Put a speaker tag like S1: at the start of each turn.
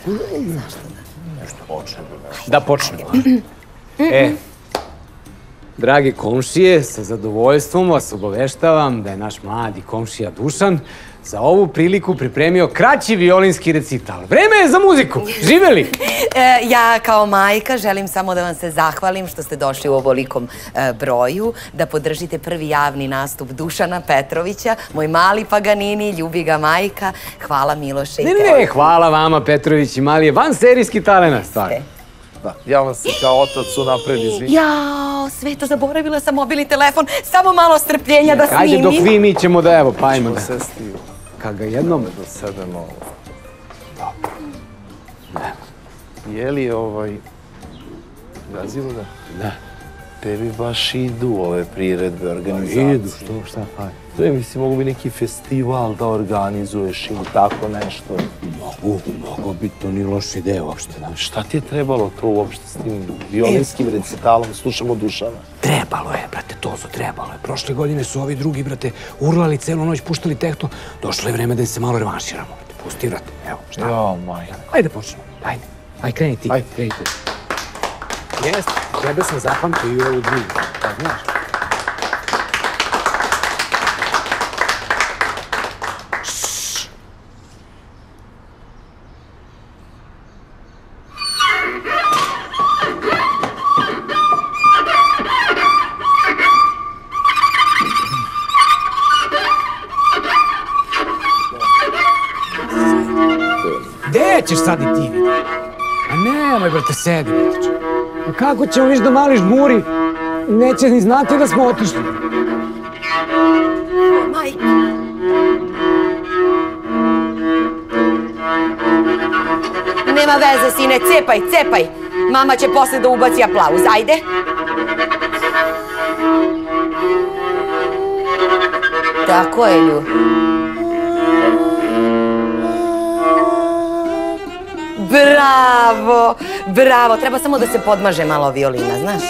S1: Zašto da?
S2: Nešto počnemo.
S3: Da počnemo. Dragi komšije, sa zadovoljstvom vas obaveštavam da je naš mladi komšija Dušan za ovu priliku pripremio kraći violinski recital. Vreme je za muziku! Živeli!
S1: Ja kao majka želim samo da vam se zahvalim što ste došli u ovolikom broju, da podržite prvi javni nastup Dušana Petrovića, moj mali Paganini, ljubi ga majka. Hvala Miloše i tebi.
S3: Ne, hvala vama Petrović i mali je vanserijski talenat, stvarno.
S2: Ja vam se kao otac unapred izvinim.
S1: Jao, Sveto, zaboravila sam mobilni telefon. Samo malo strpljenja da snimim.
S3: Ajde, dok vi mi ćemo da, evo, pa ajmo da...
S2: Sesti,
S3: Kad ga jednom...
S2: da sedemo ovo. Je li Gazilo da?
S3: Da.
S2: Tebi baš idu ove priredbe, organizacije.
S3: Idu, šta fajn.
S2: To je, mislim, mogu bi neki festival da organizuješ ili tako nešto.
S3: Mogu bi, to nije loša ideja uopšte.
S2: Šta ti je trebalo to uopšte s tim violinskim recitalom? Slušamo Dušana.
S3: Trebalo je, brate, Tozo, trebalo je. Prošle godine su ovi drugi, brate, urlali celu noć, puštali tehno. Došlo je vreme da se malo revanširamo, brate. Pusti, brate, evo, šta?
S2: Jo, majka.
S3: Ajde počnemo, ajde. Ajde, kreni ti, kreni ti. Jeste, tebe sam zapamtio i ovu drugu, da znaš. Gde ćeš sad i ti vidi? A nemoj, brate, sedi, brate. A kako ćemo viš da mali žburi? Neće ni znati da smo otišli.
S1: Majka. Nema veze, sine, cepaj, cepaj. Mama će posle da ubaci aplauz, ajde. Tako je, Lju. Bravo, bravo. Treba samo da se podmaže malo violina, znaš?